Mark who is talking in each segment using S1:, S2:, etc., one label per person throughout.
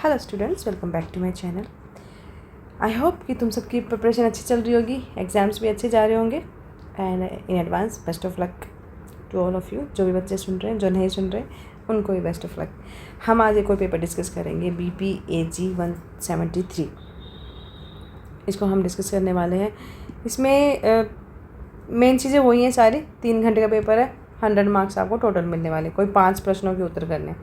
S1: Hello students, welcome back to my channel. I hope कि तुम सबकी प्रिपरेशन अच्छी चल रही होगी, एग्ज़ाम्स भी अच्छे जा रहे होंगे। And in advance best of luck to all of you. जो भी बच्चे सुन रहे हैं, जो नहीं सुन रहे, उनको भी बेस्ट ऑफ लक। हम आज एक और पेपर डिस्कस करेंगे, BPAG 173। इसको हम डिस्कस करने वाले हैं। इसमें मेन चीज़ें वही हैं सारी। 3 घंटे का पेपर है, 100 मार्क्स आपको टोटल मिलने वाले। कोई 5 प्रश्नों के उत्तर करने।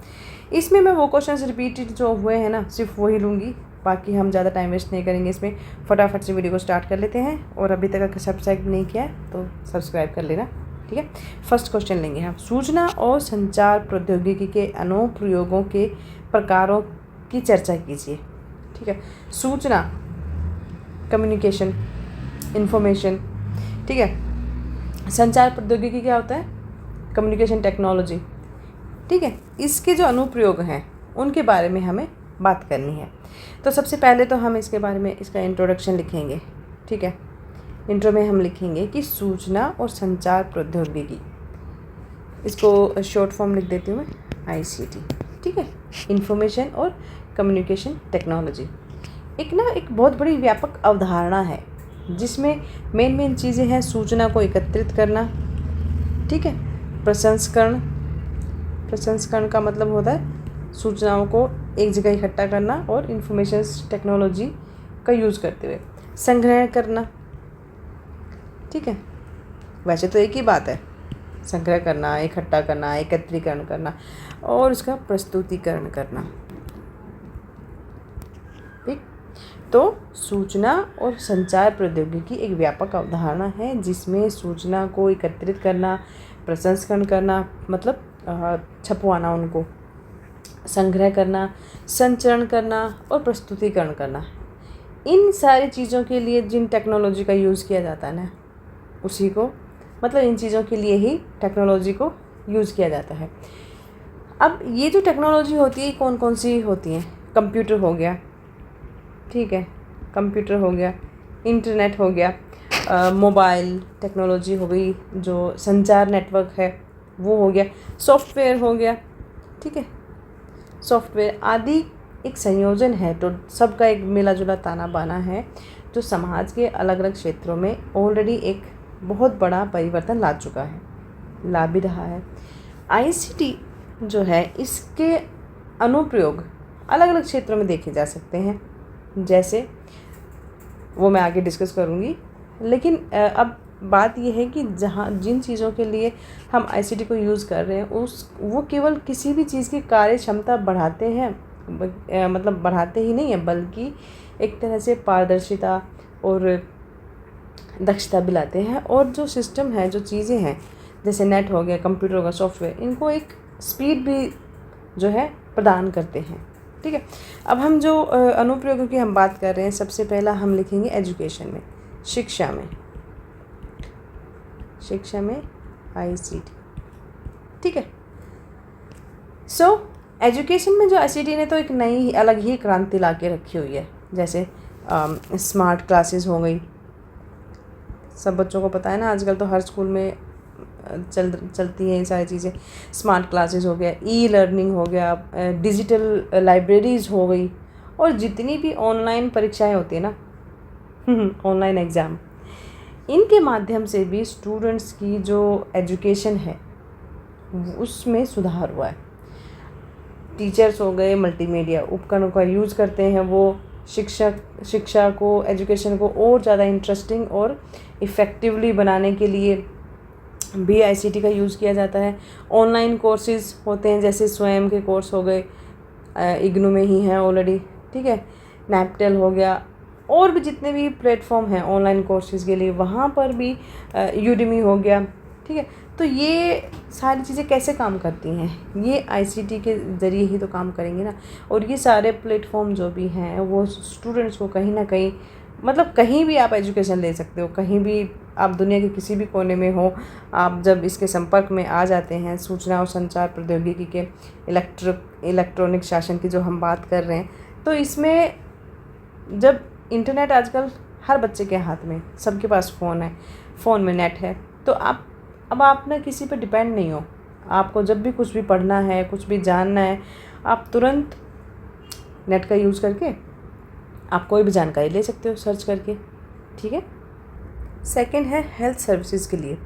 S1: इसमें मैं वो क्वेश्चंस रिपीटेड जो हुए हैं ना, सिर्फ वही लूँगी। बाकी हम ज़्यादा टाइम वेस्ट नहीं करेंगे इसमें। फटाफट से वीडियो को स्टार्ट कर लेते हैं। और अभी तक अगर सब्सक्राइब नहीं किया है तो सब्सक्राइब कर लेना, ठीक है। फर्स्ट क्वेश्चन लेंगे हम। सूचना और संचार प्रौद्योगिकी के अनुप्रयोगों के प्रकारों की चर्चा कीजिए, ठीक है। सूचना, कम्युनिकेशन, इन्फॉर्मेशन, ठीक है। संचार प्रौद्योगिकी क्या होता है? कम्युनिकेशन टेक्नोलॉजी, ठीक है। इसके जो अनुप्रयोग हैं उनके बारे में हमें बात करनी है। तो सबसे पहले तो हम इसके बारे में इसका इंट्रोडक्शन लिखेंगे, ठीक है। इंट्रो में हम लिखेंगे कि सूचना और संचार प्रौद्योगिकी, इसको शॉर्ट फॉर्म लिख देती हूँ मैं, ICT, ठीक है। इन्फॉर्मेशन और कम्युनिकेशन टेक्नोलॉजी एक बहुत बड़ी व्यापक अवधारणा है, जिसमें मेन चीज़ें हैं। सूचना को एकत्रित करना, ठीक है। प्रसंस्करण का मतलब होता है सूचनाओं को एक जगह इकट्ठा करना, और इन्फॉर्मेशन टेक्नोलॉजी का यूज़ करते हुए संग्रहण करना, ठीक है। वैसे तो एक ही बात है, संग्रह करना, इकट्ठा करना, एकत्रीकरण करना और उसका प्रस्तुतिकरण करना, ठीक। तो सूचना और संचार प्रौद्योगिकी एक व्यापक अवधारणा है, जिसमें सूचना को एकत्रित करना, प्रसंस्करण करना मतलब छपवाना, उनको संग्रह करना, संचरण करना और प्रस्तुतिकरण करना। इन सारी चीज़ों के लिए जिन टेक्नोलॉजी का यूज़ किया जाता है ना, उसी को मतलब इन चीज़ों के लिए ही टेक्नोलॉजी को यूज़ किया जाता है। अब ये जो टेक्नोलॉजी होती है, कौन कौन सी होती हैं? कंप्यूटर हो गया, ठीक है। कंप्यूटर हो गया, इंटरनेट हो गया, मोबाइल टेक्नोलॉजी हो गई, जो संचार नेटवर्क है वो हो गया, सॉफ्टवेयर हो गया, ठीक है। सॉफ्टवेयर आदि एक संयोजन है, तो सबका एक मिला जुला ताना बाना है, जो समाज के अलग अलग क्षेत्रों में ऑलरेडी एक बहुत बड़ा परिवर्तन ला चुका है, ला भी रहा है। ICT जो है, इसके अनुप्रयोग अलग अलग क्षेत्रों में देखे जा सकते हैं, जैसे वो मैं आगे डिस्कस करूँगी। लेकिन अब बात यह है कि जिन चीज़ों के लिए हम ICT को यूज़ कर रहे हैं, वो केवल किसी भी चीज़ की कार्य क्षमता बढ़ाते हैं, मतलब बढ़ाते ही नहीं है, बल्कि एक तरह से पारदर्शिता और दक्षता भी लाते हैं। और जो सिस्टम है, जो चीज़ें हैं, जैसे नेट हो गया, कंप्यूटर हो गया, सॉफ्टवेयर, इनको एक स्पीड भी जो है प्रदान करते हैं, ठीक है। अब हम जो अनुप्रयोगों की हम बात कर रहे हैं, सबसे पहला हम लिखेंगे एजुकेशन में, शिक्षा में ICT, ठीक है। सो एजुकेशन में जो ICT ने तो एक नई अलग ही क्रांति ला के रखी हुई है। जैसे स्मार्ट क्लासेस हो गई, सब बच्चों को पता है ना, आजकल तो हर स्कूल में चलती हैं ये सारी चीज़ें। स्मार्ट क्लासेस हो गया, E-लर्निंग हो गया, डिजिटल लाइब्रेरीज़ हो गई, और जितनी भी ऑनलाइन परीक्षाएं होती है ना, ऑनलाइन एग्ज़ाम, इनके माध्यम से भी स्टूडेंट्स की जो एजुकेशन है उसमें सुधार हुआ है। टीचर्स हो गए, मल्टीमीडिया उपकरणों का यूज़ करते हैं, वो शिक्षा को, एजुकेशन को और ज़्यादा इंटरेस्टिंग और इफ़ेक्टिवली बनाने के लिए भी ICT का यूज़ किया जाता है। ऑनलाइन कोर्सेज होते हैं, जैसे स्वयं के कोर्स हो गए, IGNOU में ही हैं ऑलरेडी, ठीक है। NAPTEL हो गया, और भी जितने भी प्लेटफॉर्म हैं ऑनलाइन कोर्सेज़ के लिए, वहाँ पर भी Udemy हो गया, ठीक है। तो ये सारी चीज़ें कैसे काम करती हैं? ये ICT के ज़रिए ही तो काम करेंगी ना। और ये सारे प्लेटफॉर्म जो भी हैं, वो स्टूडेंट्स को कहीं ना कहीं, मतलब कहीं भी आप एजुकेशन ले सकते हो, कहीं भी आप दुनिया के किसी भी कोने में हो, आप जब इसके संपर्क में आ जाते हैं, सूचना और संचार प्रौद्योगिकी के इलेक्ट्रॉनिक शासन की जो हम बात कर रहे हैं, तो इसमें जब इंटरनेट आजकल हर बच्चे के हाथ में, सबके पास फ़ोन है, फ़ोन में नेट है, तो आप ना किसी पर डिपेंड नहीं हो। आपको जब भी कुछ भी पढ़ना है, कुछ भी जानना है, आप तुरंत नेट का यूज़ करके आप कोई भी जानकारी ले सकते हो सर्च करके, ठीक है। सेकंड है हेल्थ सर्विसेज के लिए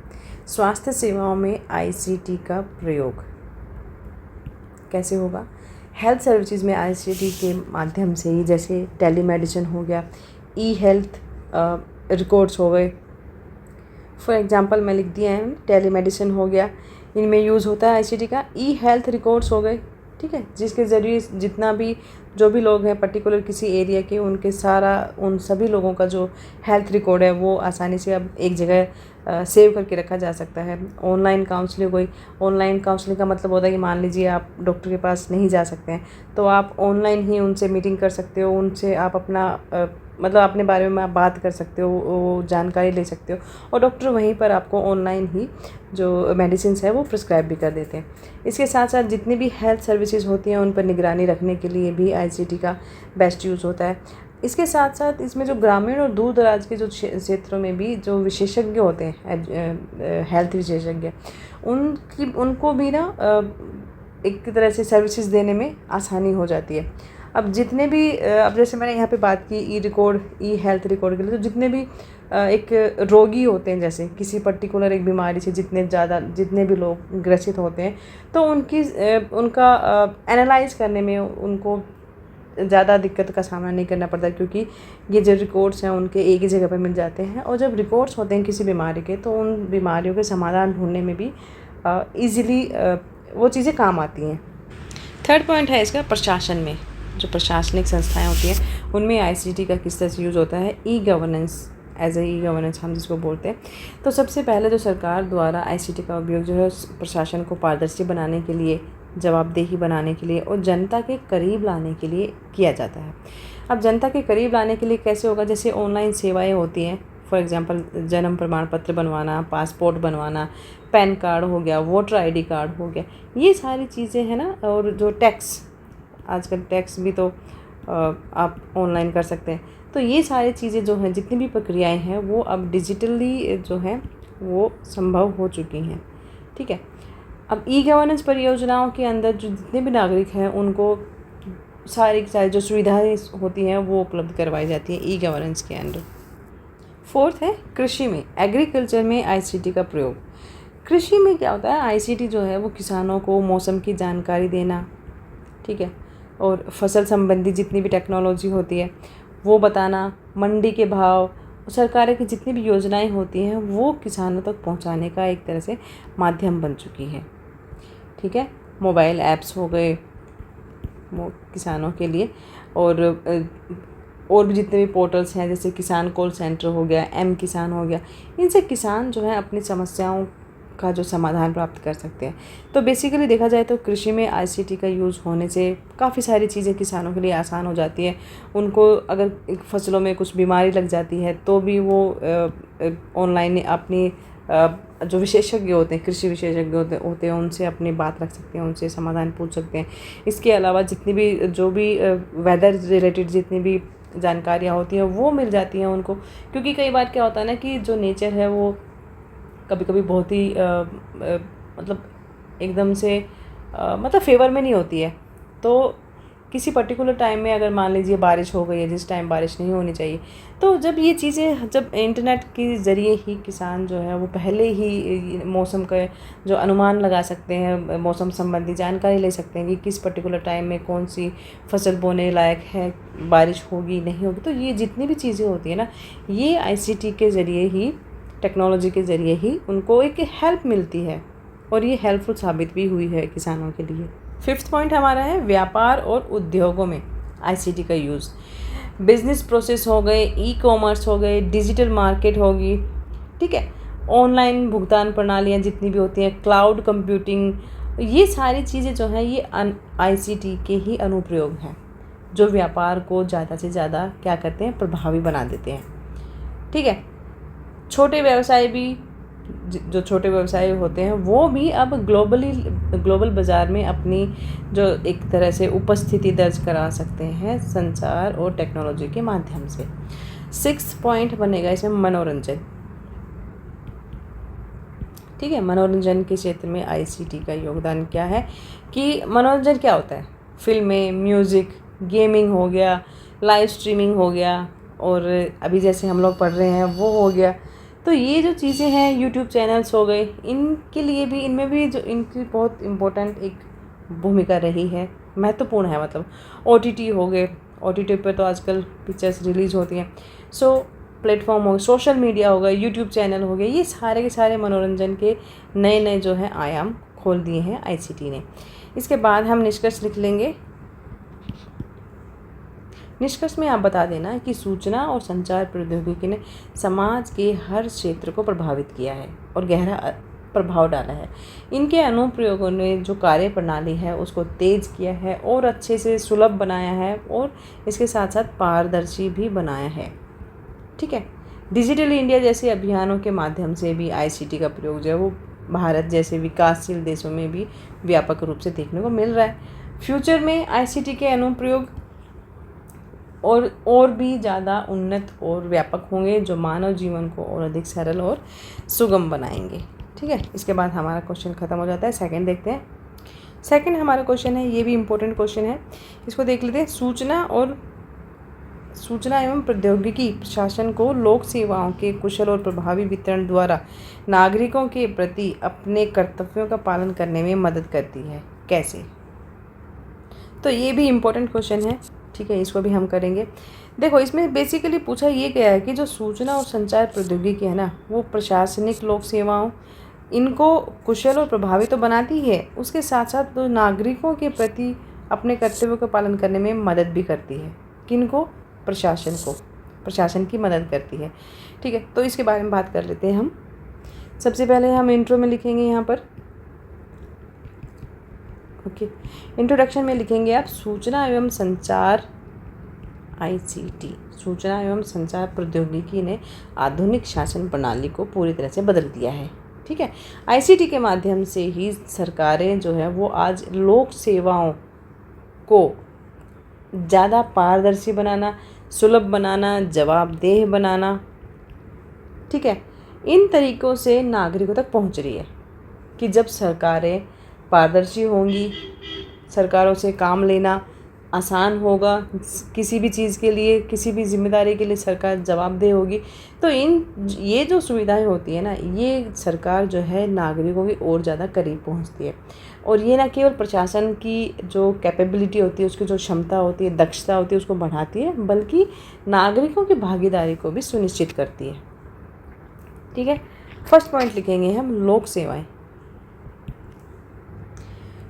S1: स्वास्थ्य सेवाओं में आईसीटी का प्रयोग कैसे होगा। हेल्थ सर्विसेज में आईसीटी के माध्यम से ही, जैसे टेलीमेडिसिन हो गया, ई हेल्थ रिकॉर्ड्स हो गए, फॉर एग्जांपल मैं लिख दिया है, टेलीमेडिसिन हो गया, इनमें यूज़ होता है आईसीटी का। ई हेल्थ रिकॉर्ड्स हो गए, ठीक है, जिसके ज़रिए जितना भी जो भी लोग हैं पर्टिकुलर किसी एरिया के, उन सभी लोगों का जो हेल्थ रिकॉर्ड है वो आसानी से अब एक जगह सेव करके रखा जा सकता है। ऑनलाइन काउंसलिंग का मतलब होता है कि मान लीजिए आप डॉक्टर के पास नहीं जा सकते हैं, तो आप ऑनलाइन ही उनसे मीटिंग कर सकते हो, उनसे आप अपना मतलब अपने बारे में आप बात कर सकते हो, वो जानकारी ले सकते हो, और डॉक्टर वहीं पर आपको ऑनलाइन ही जो मेडिसिन है वो प्रिस्क्राइब भी कर देते हैं। इसके साथ साथ जितनी भी हेल्थ सर्विसेज होती हैं उन पर निगरानी रखने के लिए भी आईसीटी का बेस्ट यूज़ होता है। इसके साथ साथ इसमें जो ग्रामीण और दूर दराज के जो क्षेत्रों में भी जो विशेषज्ञ होते हैं हेल्थ विशेषज्ञ, उनको भी ना एक तरह से सर्विसेज देने में आसानी हो जाती है। अब जितने भी अब जैसे मैंने यहाँ पे बात की ई हेल्थ रिकॉर्ड के लिए, तो जितने भी एक रोगी होते हैं, जैसे किसी पर्टिकुलर एक बीमारी से जितने भी लोग ग्रसित होते हैं, तो उनका एनालाइज करने में उनको ज़्यादा दिक्कत का सामना नहीं करना पड़ता, क्योंकि ये जो रिकॉर्ड्स हैं उनके एक ही जगह पर मिल जाते हैं। और जब रिकॉर्ड्स होते हैं किसी बीमारी के, तो उन बीमारियों के समाधान ढूंढने में भी ईज़िली वो चीज़ें काम आती हैं। थर्ड पॉइंट है इसका प्रशासन में, जो प्रशासनिक संस्थाएं होती हैं उनमें आईसीटी का किस तरह से यूज़ होता है। ई गवर्नेंस हम जिसको बोलते हैं, तो सबसे पहले जो सरकार द्वारा आईसीटी का उपयोग जो है प्रशासन को पारदर्शी बनाने के लिए, जवाबदेही बनाने के लिए और जनता के करीब लाने के लिए किया जाता है। अब जनता के करीब लाने के लिए कैसे होगा, जैसे ऑनलाइन सेवाएं होती हैं, फॉर एग्जांपल जन्म प्रमाण पत्र बनवाना, पासपोर्ट बनवाना, पैन कार्ड हो गया, वोटर आईडी कार्ड हो गया, ये सारी चीज़ें हैं ना। और जो टैक्स, आजकल टैक्स भी तो आप ऑनलाइन कर सकते हैं। तो ये सारी चीज़ें जो हैं, जितनी भी प्रक्रियाएं हैं, वो अब डिजिटली जो हैं वो संभव हो चुकी हैं, ठीक है। अब ई गवर्नेंस परियोजनाओं के अंदर जो जितने भी नागरिक हैं उनको सारी जो सुविधाएं होती हैं वो उपलब्ध करवाई जाती हैं ई गवर्नेंस के अंदर। फोर्थ है कृषि में, एग्रीकल्चर में आईसीटी का प्रयोग। कृषि में क्या होता है, आईसीटी जो है वो किसानों को मौसम की जानकारी देना, ठीक है, और फसल संबंधी जितनी भी टेक्नोलॉजी होती है वो बताना, मंडी के भाव, सरकार की जितनी भी योजनाएं होती हैं वो किसानों तक पहुंचाने का एक तरह से माध्यम बन चुकी है, ठीक है। मोबाइल ऐप्स हो गए वो किसानों के लिए, और भी जितने भी पोर्टल्स हैं, जैसे किसान कॉल सेंटर हो गया, एम किसान हो गया, इनसे किसान जो है अपनी समस्याओं का जो समाधान प्राप्त कर सकते हैं। तो बेसिकली देखा जाए तो कृषि में आईसीटी का यूज़ होने से काफ़ी सारी चीज़ें किसानों के लिए आसान हो जाती हैं। उनको अगर फसलों में कुछ बीमारी लग जाती है तो भी वो ऑनलाइन अपनी जो विशेषज्ञ होते हैं, कृषि विशेषज्ञ होते हैं, उनसे अपनी बात रख सकते हैं, उनसे समाधान पूछ सकते हैं। इसके अलावा जितनी भी जो भी वेदर रिलेटेड जितनी भी जानकारियाँ होती हैं वो मिल जाती हैं उनको, क्योंकि कई बार क्या होता है ना कि जो नेचर है वो कभी कभी बहुत ही मतलब एकदम से मतलब फेवर में नहीं होती है। तो किसी पर्टिकुलर टाइम में अगर मान लीजिए बारिश हो गई है जिस टाइम बारिश नहीं होनी चाहिए, तो जब ये चीज़ें, जब इंटरनेट के ज़रिए ही किसान जो है वो पहले ही मौसम का जो अनुमान लगा सकते हैं, मौसम संबंधी जानकारी ले सकते हैं कि किस पर्टिकुलर टाइम में कौन सी फसल बोने लायक है, बारिश होगी नहीं होगी। तो ये जितनी भी चीज़ें होती है ना, ये आईसीटी के ज़रिए ही, टेक्नोलॉजी के ज़रिए ही उनको एक हेल्प मिलती है, और ये हेल्पफुल साबित भी हुई है किसानों के लिए। फिफ्थ पॉइंट हमारा है व्यापार और उद्योगों में आईसीटी का यूज़। बिजनेस प्रोसेस हो गए, ई कॉमर्स हो गए, डिजिटल मार्केट होगी, ठीक है, ऑनलाइन भुगतान प्रणालियाँ जितनी भी होती हैं, क्लाउड कंप्यूटिंग, ये सारी चीज़ें जो हैं ये आईसीटी के ही अनुप्रयोग हैं, जो व्यापार को ज़्यादा से ज़्यादा क्या करते हैं, प्रभावी बना देते हैं, ठीक है। छोटे व्यवसाय भी, जो छोटे व्यवसाय होते हैं वो भी अब ग्लोबल बाज़ार में अपनी जो एक तरह से उपस्थिति दर्ज करा सकते हैं संचार और टेक्नोलॉजी के माध्यम से। सिक्स्थ पॉइंट बनेगा इसमें मनोरंजन, ठीक है। मनोरंजन के क्षेत्र में आईसीटी का योगदान क्या है कि मनोरंजन क्या होता है, फिल्में, म्यूज़िक, गेमिंग हो गया, लाइव स्ट्रीमिंग हो गया, और अभी जैसे हम लोग पढ़ रहे हैं वो हो गया। तो ये जो चीज़ें हैं, यूट्यूब चैनल्स हो गए, इनके लिए भी, इनमें भी जो इनकी बहुत इम्पोर्टेंट एक भूमिका रही है, महत्वपूर्ण है। मतलब OTT हो गए, OTT पे तो आजकल पिक्चर्स रिलीज़ होती हैं। सो प्लेटफॉर्म हो गए, सोशल मीडिया हो गया, यूट्यूब चैनल हो गए, ये सारे के सारे मनोरंजन के नए नए जो हैं आयाम खोल दिए हैं ICT ने। इसके बाद हम निष्कर्ष लिख लेंगे। निष्कर्ष में आप बता देना कि सूचना और संचार प्रौद्योगिकी ने समाज के हर क्षेत्र को प्रभावित किया है और गहरा प्रभाव डाला है। इनके अनुप्रयोगों ने जो कार्य प्रणाली है उसको तेज किया है और अच्छे से सुलभ बनाया है, और इसके साथ साथ पारदर्शी भी बनाया है। ठीक है। डिजिटल इंडिया जैसे अभियानों के माध्यम से भी ICT का प्रयोग जो है वो भारत जैसे विकासशील देशों में भी व्यापक रूप से देखने को मिल रहा है। फ्यूचर में ICT के अनुप्रयोग और भी ज़्यादा उन्नत और व्यापक होंगे, जो मानव जीवन को और अधिक सरल और सुगम बनाएंगे। ठीक है। इसके बाद हमारा क्वेश्चन ख़त्म हो जाता है। सेकंड देखते हैं। सेकंड हमारा क्वेश्चन है, ये भी इम्पोर्टेंट क्वेश्चन है, इसको देख लेते हैं। सूचना एवं प्रौद्योगिकी प्रशासन को लोक सेवाओं के कुशल और प्रभावी वितरण द्वारा नागरिकों के प्रति अपने कर्तव्यों का पालन करने में मदद करती है। कैसे? तो ये भी इम्पोर्टेंट क्वेश्चन है। ठीक है, इसको भी हम करेंगे। देखो, इसमें बेसिकली पूछा ये गया है कि जो सूचना और संचार प्रौद्योगिकी है ना, वो प्रशासनिक लोक सेवाओं इनको कुशल और प्रभावी तो बनाती है, उसके साथ साथ तो नागरिकों के प्रति अपने कर्तव्यों का पालन करने में मदद भी करती है। किनको? प्रशासन को, प्रशासन की मदद करती है। ठीक है, तो इसके बारे में बात कर लेते हैं हम। सबसे पहले हम इंट्रो में लिखेंगे यहाँ पर, ओके, इंट्रोडक्शन में लिखेंगे आप सूचना एवं संचार ICT, सूचना एवं संचार प्रौद्योगिकी ने आधुनिक शासन प्रणाली को पूरी तरह से बदल दिया है। ठीक है, ICT के माध्यम से ही सरकारें जो है वो आज लोक सेवाओं को ज़्यादा पारदर्शी बनाना, सुलभ बनाना, जवाबदेह बनाना, ठीक है, इन तरीक़ों से नागरिकों तक पहुंच रही है। कि जब सरकारें पारदर्शी होंगी, सरकारों से काम लेना आसान होगा, किसी भी चीज़ के लिए, किसी भी जिम्मेदारी के लिए सरकार जवाबदेह होगी, तो ये जो सुविधाएं होती है ना, ये सरकार जो है नागरिकों की और ज़्यादा करीब पहुंचती है। और ये ना केवल प्रशासन की जो कैपेबिलिटी होती है, उसकी जो क्षमता होती है, दक्षता होती है, उसको बढ़ाती है, बल्कि नागरिकों की भागीदारी को भी सुनिश्चित करती है। ठीक है, फर्स्ट पॉइंट लिखेंगे हम, लोक सेवाएं।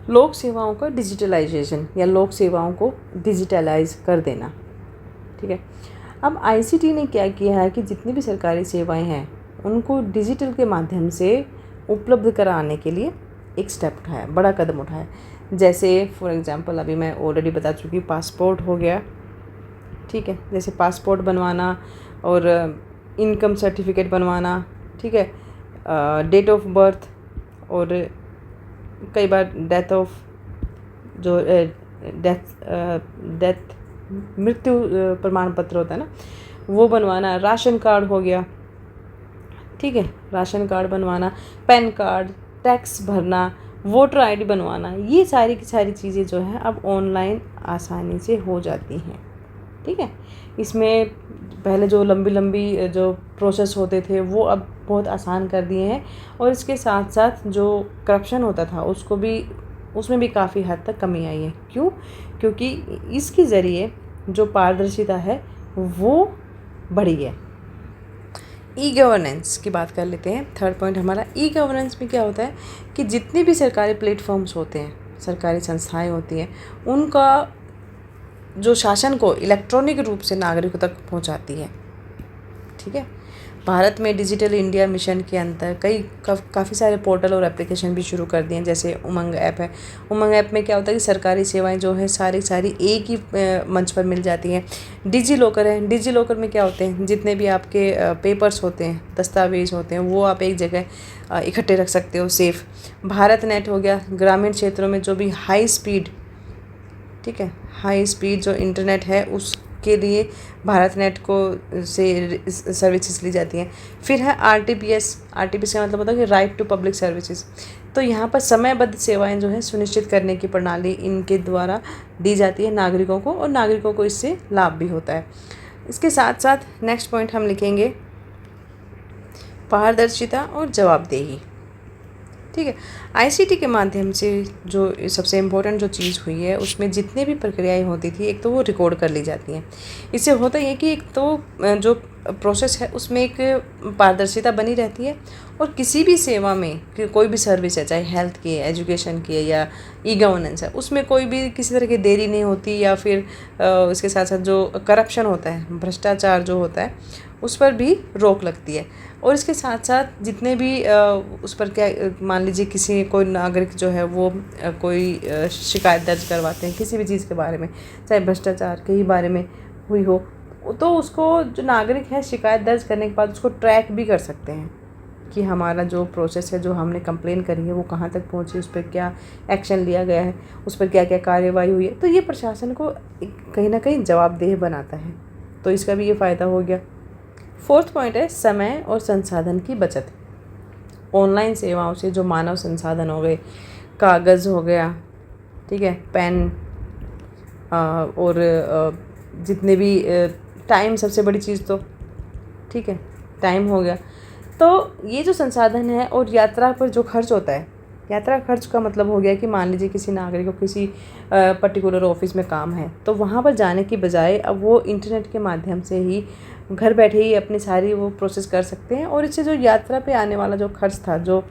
S1: लोक सेवाओं का डिजिटलाइजेशन या लोक सेवाओं को डिजिटलाइज कर देना। ठीक है, अब ICT ने क्या किया है कि जितनी भी सरकारी सेवाएं हैं उनको डिजिटल के माध्यम से उपलब्ध कराने के लिए एक स्टेप उठाया, बड़ा कदम उठाया। जैसे फॉर एग्जांपल अभी मैं ऑलरेडी बता चुकी, पासपोर्ट हो गया। ठीक है, जैसे पासपोर्ट बनवाना और इनकम सर्टिफिकेट बनवाना, ठीक है, डेट ऑफ बर्थ, और कई बार डेथ मृत्यु प्रमाण पत्र होता है ना, वो बनवाना। राशन कार्ड हो गया, ठीक है, राशन कार्ड बनवाना, पैन कार्ड, टैक्स भरना, वोटर ID बनवाना, ये सारी की सारी चीज़ें जो हैं अब ऑनलाइन आसानी से हो जाती हैं। ठीक है, इसमें पहले जो लंबी लंबी जो प्रोसेस होते थे वो अब बहुत आसान कर दिए हैं, और इसके साथ साथ जो करप्शन होता था उसमें भी काफ़ी हद तक कमी आई है। क्यों? क्योंकि इसके ज़रिए जो पारदर्शिता है वो बढ़ी है। E-गवर्नेंस की बात कर लेते हैं। थर्ड पॉइंट हमारा, E-गवर्नेंस में क्या होता है कि जितने भी सरकारी प्लेटफॉर्म्स होते हैं, सरकारी संस्थाएं होती हैं, उनका जो शासन को इलेक्ट्रॉनिक रूप से नागरिकों तक पहुंचाती है। ठीक है, भारत में डिजिटल इंडिया मिशन के अंतर काफ़ी सारे पोर्टल और एप्लीकेशन भी शुरू कर दिए हैं। जैसे उमंग ऐप है। उमंग ऐप में क्या होता है कि सरकारी सेवाएं जो है सारी एक ही मंच पर मिल जाती हैं। डिजी लॉकर है। डिजी लॉकर में क्या होते हैं, जितने भी आपके पेपर्स होते हैं, दस्तावेज होते हैं, वो आप एक जगह इकट्ठे रख सकते हो सेफ। भारत नेट हो गया, ग्रामीण क्षेत्रों में जो भी हाई स्पीड, ठीक है, हाई स्पीड जो इंटरनेट है के लिए भारत नेट को से सर्विसेज ली जाती हैं। फिर है आरटीपीएस का मतलब होता है कि राइट टू पब्लिक सर्विसेज। तो यहाँ पर समयबद्ध सेवाएं जो है सुनिश्चित करने की प्रणाली इनके द्वारा दी जाती है नागरिकों को, और नागरिकों को इससे लाभ भी होता है। इसके साथ साथ नेक्स्ट पॉइंट हम लिखेंगे पारदर्शिता और जवाबदेही। ठीक है, आईसीटी के माध्यम से जो सबसे इम्पोर्टेंट जो चीज़ हुई है उसमें जितने भी प्रक्रियाएं होती थी एक तो वो रिकॉर्ड कर ली जाती हैं। इससे होता ये कि एक तो जो प्रोसेस है उसमें एक पारदर्शिता बनी रहती है, और किसी भी सेवा में कोई भी सर्विस है, चाहे हेल्थ की है, एजुकेशन की है या ई गवर्नेंस है, उसमें कोई भी किसी तरह की देरी नहीं होती, या फिर इसके साथ साथ जो करप्शन होता है, भ्रष्टाचार जो होता है, उस पर भी रोक लगती है। और इसके साथ साथ जितने भी उस पर क्या, मान लीजिए किसी कोई नागरिक जो है वो कोई शिकायत दर्ज करवाते हैं किसी भी चीज़ के बारे में, चाहे भ्रष्टाचार के ही बारे में हुई हो, तो उसको जो नागरिक है शिकायत दर्ज करने के बाद उसको ट्रैक भी कर सकते हैं कि हमारा जो प्रोसेस है, जो हमने कंप्लेन करी है वो कहाँ तक पहुँची, उस पर क्या एक्शन लिया गया है, उस पर क्या क्या कार्रवाई हुई है। तो ये प्रशासन को कहीं ना कहीं जवाबदेह बनाता है, तो इसका भी ये फ़ायदा हो गया। फोर्थ पॉइंट है समय और संसाधन की बचत। ऑनलाइन सेवाओं से जो मानव संसाधन हो गए, कागज़ हो गया, ठीक है, पेन और जितने भी टाइम, सबसे बड़ी चीज़ तो ठीक है टाइम हो गया। तो ये जो संसाधन है और यात्रा पर जो खर्च होता है, यात्रा खर्च का मतलब हो गया कि मान लीजिए किसी नागरिक को किसी पर्टिकुलर ऑफिस में काम है, तो वहाँ पर जाने की बजाय अब वो इंटरनेट के माध्यम से ही घर बैठे ही अपनी सारी वो प्रोसेस कर सकते हैं, और इससे जो यात्रा पे आने वाला जो खर्च था, जो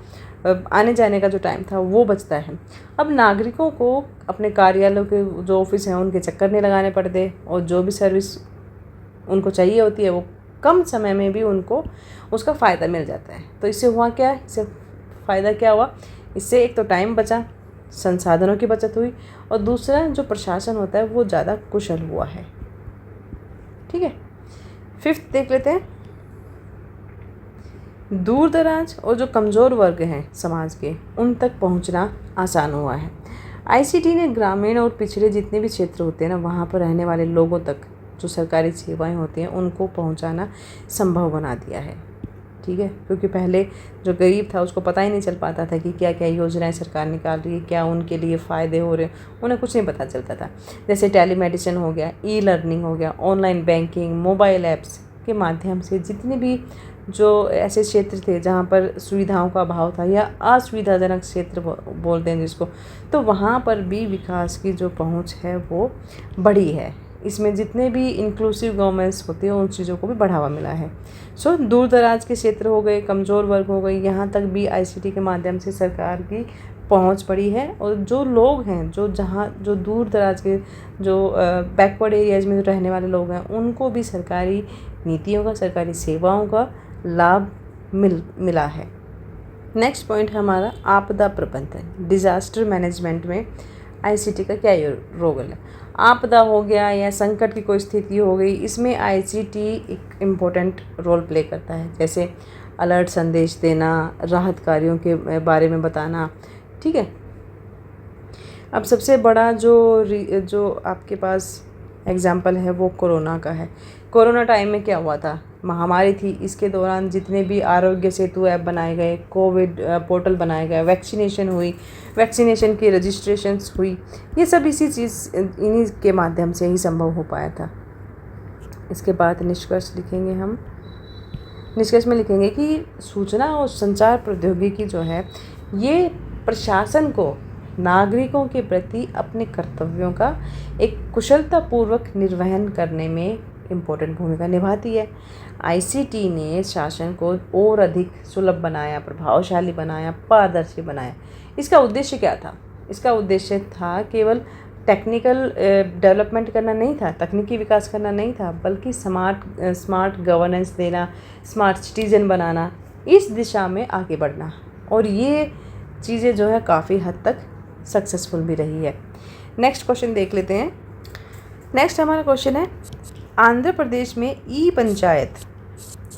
S1: आने जाने का जो टाइम था, वो बचता है। अब नागरिकों को अपने कार्यालयों के जो ऑफिस हैं उनके चक्कर नहीं लगाने पड़ते, और जो भी सर्विस उनको चाहिए होती है वो कम समय में भी उनको उसका फ़ायदा मिल जाता है। तो इससे हुआ क्या, इससे फ़ायदा क्या हुआ, इससे एक तो टाइम बचा, संसाधनों की बचत हुई, और दूसरा जो प्रशासन होता है वो ज़्यादा कुशल हुआ है। ठीक है, फिफ्थ देख लेते हैं। दूर दराज और जो कमज़ोर वर्ग हैं समाज के, उन तक पहुंचना आसान हुआ है। आईसीटी ने ग्रामीण और पिछड़े जितने भी क्षेत्र होते हैं ना, वहाँ पर रहने वाले लोगों तक जो सरकारी सेवाएं होती हैं उनको पहुंचाना संभव बना दिया है। ठीक है, क्योंकि पहले जो गरीब था उसको पता ही नहीं चल पाता था कि क्या क्या योजनाएं सरकार निकाल रही है, क्या उनके लिए फ़ायदे हो रहे हैं, उन्हें कुछ नहीं पता चलता था। जैसे टेलीमेडिसिन हो गया, ई लर्निंग हो गया, ऑनलाइन बैंकिंग, मोबाइल ऐप्स के माध्यम से जितने भी जो ऐसे क्षेत्र थे जहाँ पर सुविधाओं का अभाव था या असुविधाजनक क्षेत्र बोलते हैं जिसको, तो वहाँ पर भी विकास की जो पहुँच है वो बढ़ी है। इसमें जितने भी इंक्लूसिव गवर्नमेंट्स होते हैं उन चीज़ों को भी बढ़ावा मिला है। सो दूर दराज के क्षेत्र हो गए, कमज़ोर वर्ग हो गए, यहाँ तक भी आईसीटी के माध्यम से सरकार की पहुँच बढ़ी है। और जो लोग हैं जो दूर दराज के जो बैकवर्ड एरियाज़ में रहने वाले लोग हैं, उनको भी सरकारी नीतियों का, सरकारी सेवाओं का लाभ मिला है। नेक्स्ट पॉइंट हमारा आपदा प्रबंधन, डिज़ास्टर मैनेजमेंट में आईसीटी का क्या रोल है। आपदा हो गया या संकट की कोई स्थिति हो गई, इसमें आईसीटी एक इम्पोर्टेंट रोल प्ले करता है। जैसे अलर्ट संदेश देना, राहत कार्यों के बारे में बताना। ठीक है, अब सबसे बड़ा जो आपके पास एग्जाम्पल है वो कोरोना का है। कोरोना टाइम में क्या हुआ था, महामारी थी, इसके दौरान जितने भी आरोग्य सेतु ऐप बनाए गए, कोविड पोर्टल बनाए गए, वैक्सीनेशन हुई, वैक्सीनेशन की रजिस्ट्रेशंस हुई, ये सब इन्हीं के माध्यम से ही संभव हो पाया था। इसके बाद निष्कर्ष लिखेंगे हम। निष्कर्ष में लिखेंगे कि सूचना और संचार प्रौद्योगिकी जो है ये प्रशासन को नागरिकों के प्रति अपने कर्तव्यों का एक कुशलतापूर्वक निर्वहन करने में इम्पोर्टेंट भूमिका निभाती है। आईसीटी ने शासन को और अधिक सुलभ बनाया, प्रभावशाली बनाया, पारदर्शी बनाया। इसका उद्देश्य क्या था? इसका उद्देश्य था केवल टेक्निकल डेवलपमेंट करना नहीं था, तकनीकी विकास करना नहीं था, बल्कि स्मार्ट गवर्नेंस देना, स्मार्ट सिटीजन बनाना, इस दिशा में आगे बढ़ना। और ये चीज़ें जो है काफ़ी हद तक सक्सेसफुल भी रही है। नेक्स्ट क्वेश्चन देख लेते हैं। नेक्स्ट हमारा क्वेश्चन है, आंध्र प्रदेश में ई पंचायत,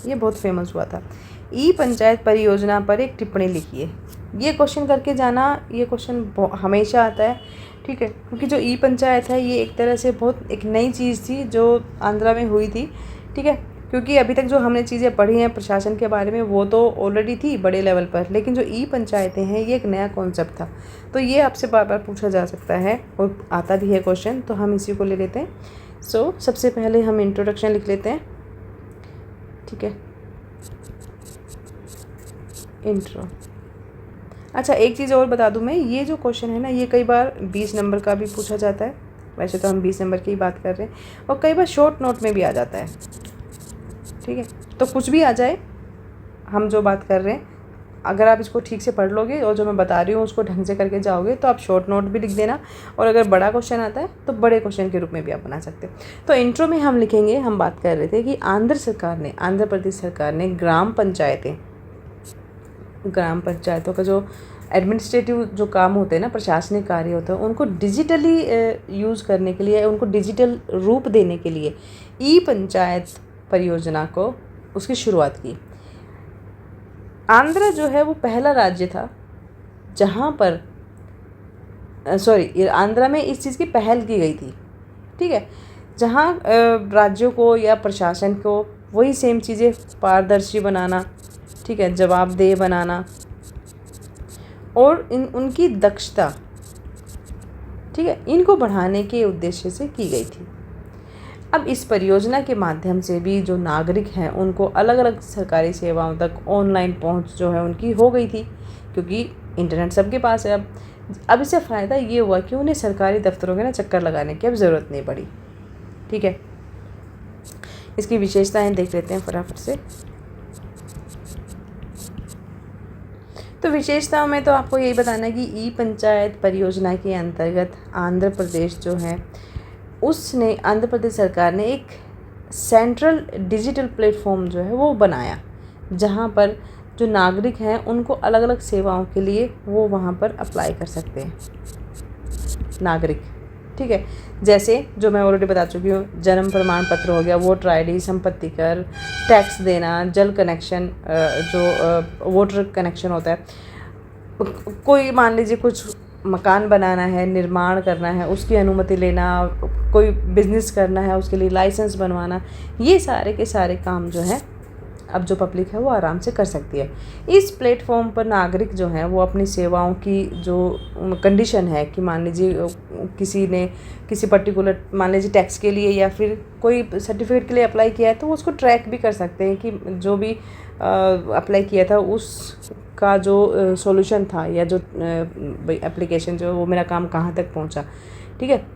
S1: ये बहुत फेमस हुआ था, ई पंचायत परियोजना पर एक टिप्पणी लिखिए। ये क्वेश्चन करके जाना, ये क्वेश्चन हमेशा आता है, ठीक है, क्योंकि जो ई पंचायत है ये एक तरह से बहुत एक नई चीज़ थी जो आंध्रा में हुई थी, ठीक है, क्योंकि अभी तक जो हमने चीज़ें पढ़ी हैं प्रशासन के बारे में वो तो ऑलरेडी थी बड़े लेवल पर, लेकिन जो ई पंचायतें हैं ये एक नया कॉन्सेप्ट था। तो ये आपसे बार बार पूछा जा सकता है और आता भी है क्वेश्चन, तो हम इसी को ले लेते हैं। सबसे पहले हम इंट्रोडक्शन लिख लेते हैं, ठीक है, इंट्रो। अच्छा, एक चीज़ और बता दूं मैं, ये जो क्वेश्चन है ना ये कई बार 20 नंबर का भी पूछा जाता है, वैसे तो हम 20 नंबर की ही बात कर रहे हैं, और कई बार शॉर्ट नोट में भी आ जाता है, ठीक है। तो कुछ भी आ जाए, हम जो बात कर रहे हैं अगर आप इसको ठीक से पढ़ लोगे और जो मैं बता रही हूँ उसको ढंग से करके जाओगे तो आप शॉर्ट नोट भी लिख देना, और अगर बड़ा क्वेश्चन आता है तो बड़े क्वेश्चन के रूप में भी आप बना सकते हैं। तो इंट्रो में हम लिखेंगे, हम बात कर रहे थे कि आंध्र प्रदेश सरकार ने ग्राम पंचायतों का जो एडमिनिस्ट्रेटिव जो काम होते हैं ना, प्रशासनिक कार्य होते हैं, उनको डिजिटली यूज़ करने के लिए, उनको डिजिटल रूप देने के लिए ई पंचायत परियोजना को उसकी शुरुआत की। आंध्र जो है वो पहला राज्य था जहाँ पर आंध्रा में इस चीज़ की पहल की गई थी, ठीक है, जहाँ राज्यों को या प्रशासन को वही सेम चीज़ें पारदर्शी बनाना, ठीक है, जवाबदेह बनाना और उनकी दक्षता, ठीक है, इनको बढ़ाने के उद्देश्य से की गई थी। अब इस परियोजना के माध्यम से भी जो नागरिक हैं उनको अलग अलग सरकारी सेवाओं तक ऑनलाइन पहुंच जो है उनकी हो गई थी, क्योंकि इंटरनेट सबके पास है। अब इससे फ़ायदा ये हुआ कि उन्हें सरकारी दफ्तरों के ना चक्कर लगाने की अब ज़रूरत नहीं पड़ी, ठीक है। इसकी विशेषताएं देख लेते हैं फटाफट से। तो विशेषताओं में तो आपको यही बताना है कि ई पंचायत परियोजना के अंतर्गत आंध्र प्रदेश जो है उसने, आंध्र प्रदेश सरकार ने एक सेंट्रल डिजिटल प्लेटफॉर्म जो है वो बनाया, जहाँ पर जो नागरिक हैं उनको अलग अलग सेवाओं के लिए वो वहाँ पर अप्लाई कर सकते हैं नागरिक, ठीक है। जैसे जो मैं ऑलरेडी बता चुकी हूँ, जन्म प्रमाण पत्र हो गया, वोटर आईडी, संपत्ति कर, टैक्स देना, जल कनेक्शन, जो वाटर कनेक्शन होता है, कोई मान लीजिए कुछ मकान बनाना है, निर्माण करना है, उसकी अनुमति लेना, कोई बिज़नेस करना है उसके लिए लाइसेंस बनवाना, ये सारे के सारे काम जो है अब जो पब्लिक है वो आराम से कर सकती है। इस प्लेटफॉर्म पर नागरिक जो हैं वो अपनी सेवाओं की जो कंडीशन है कि मान लीजिए किसी ने किसी पर्टिकुलर, मान लीजिए टैक्स के लिए या फिर कोई सर्टिफिकेट के लिए अप्लाई किया है, तो वो उसको ट्रैक भी कर सकते हैं कि जो भी अप्लाई किया था उसका जो सॉल्यूशन था या जो एप्लीकेशन जो वो मेरा काम कहाँ तक पहुँचा, ठीक है।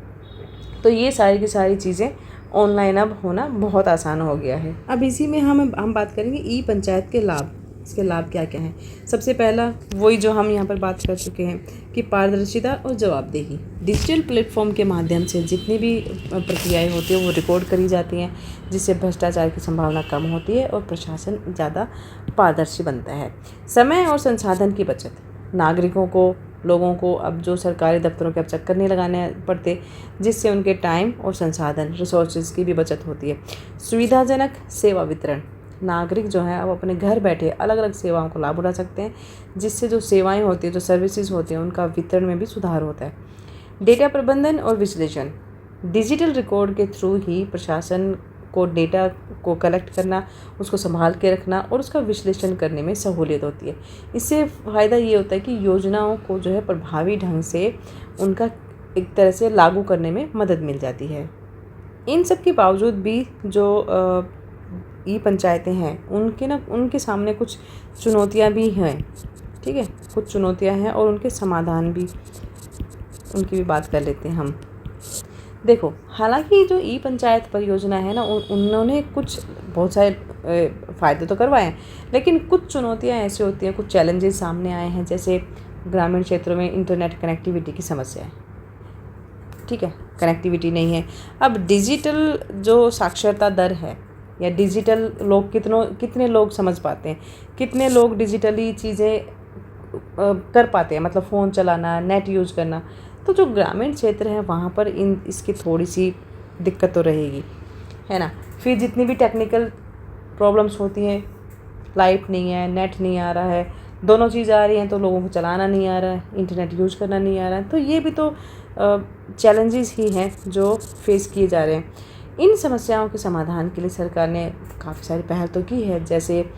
S1: तो ये सारी की सारी चीज़ें ऑनलाइन अब होना बहुत आसान हो गया है। अब इसी में हम बात करेंगे ई पंचायत के लाभ, इसके लाभ क्या क्या हैं। सबसे पहला वही जो हम यहाँ पर बात कर चुके हैं कि पारदर्शिता और जवाबदेही। डिजिटल प्लेटफॉर्म के माध्यम से जितनी भी प्रक्रियाएं होती हैं वो रिकॉर्ड करी जाती हैं, जिससे भ्रष्टाचार की संभावना कम होती है और प्रशासन ज़्यादा पारदर्शी बनता है। समय और संसाधन की बचत, नागरिकों को, लोगों को अब जो सरकारी दफ्तरों के अब चक्कर नहीं लगाने पड़ते, जिससे उनके टाइम और संसाधन रिसोर्सेज की भी बचत होती है। सुविधाजनक सेवा वितरण, नागरिक जो है अब अपने घर बैठे अलग अलग सेवाओं का लाभ उठा सकते हैं, जिससे जो सेवाएं होती हैं, जो सर्विसेज होती हैं, उनका वितरण में भी सुधार होता है। डेटा प्रबंधन और विश्लेषण, डिजिटल रिकॉर्ड के थ्रू ही प्रशासन को डेटा को कलेक्ट करना, उसको संभाल के रखना और उसका विश्लेषण करने में सहूलियत होती है। इससे फ़ायदा ये होता है कि योजनाओं को जो है प्रभावी ढंग से उनका एक तरह से लागू करने में मदद मिल जाती है। इन सब के बावजूद भी जो ई पंचायतें हैं उनके सामने कुछ चुनौतियां भी हैं, ठीक है, कुछ चुनौतियां हैं और उनके समाधान भी, उनकी भी बात कर लेते हैं हम। देखो, हालांकि जो ई पंचायत परियोजना है ना, उन्होंने कुछ बहुत सारे फ़ायदे तो करवाए हैं, लेकिन कुछ चुनौतियां ऐसी होती हैं, कुछ चैलेंजेस सामने आए हैं, जैसे ग्रामीण क्षेत्रों में इंटरनेट कनेक्टिविटी की समस्या है, ठीक है, कनेक्टिविटी नहीं है। अब डिजिटल जो साक्षरता दर है या डिजिटल लोग कितने लोग समझ पाते हैं, कितने लोग डिजिटली चीज़ें कर पाते हैं, मतलब फ़ोन चलाना, नेट यूज़ करना, तो जो ग्रामीण क्षेत्र है वहाँ पर इसकी थोड़ी सी दिक्कत तो रहेगी, है ना। फिर जितनी भी टेक्निकल प्रॉब्लम्स होती हैं, लाइट नहीं है, नेट नहीं आ रहा है, दोनों चीज़ आ रही हैं तो लोगों को चलाना नहीं आ रहा है, इंटरनेट यूज करना नहीं आ रहा है। तो ये भी तो चैलेंजेस ही हैं जो फेस किए जा रहे हैं। इन समस्याओं के समाधान के लिए सरकार ने काफ़ी सारी पहल तो की है, जैसे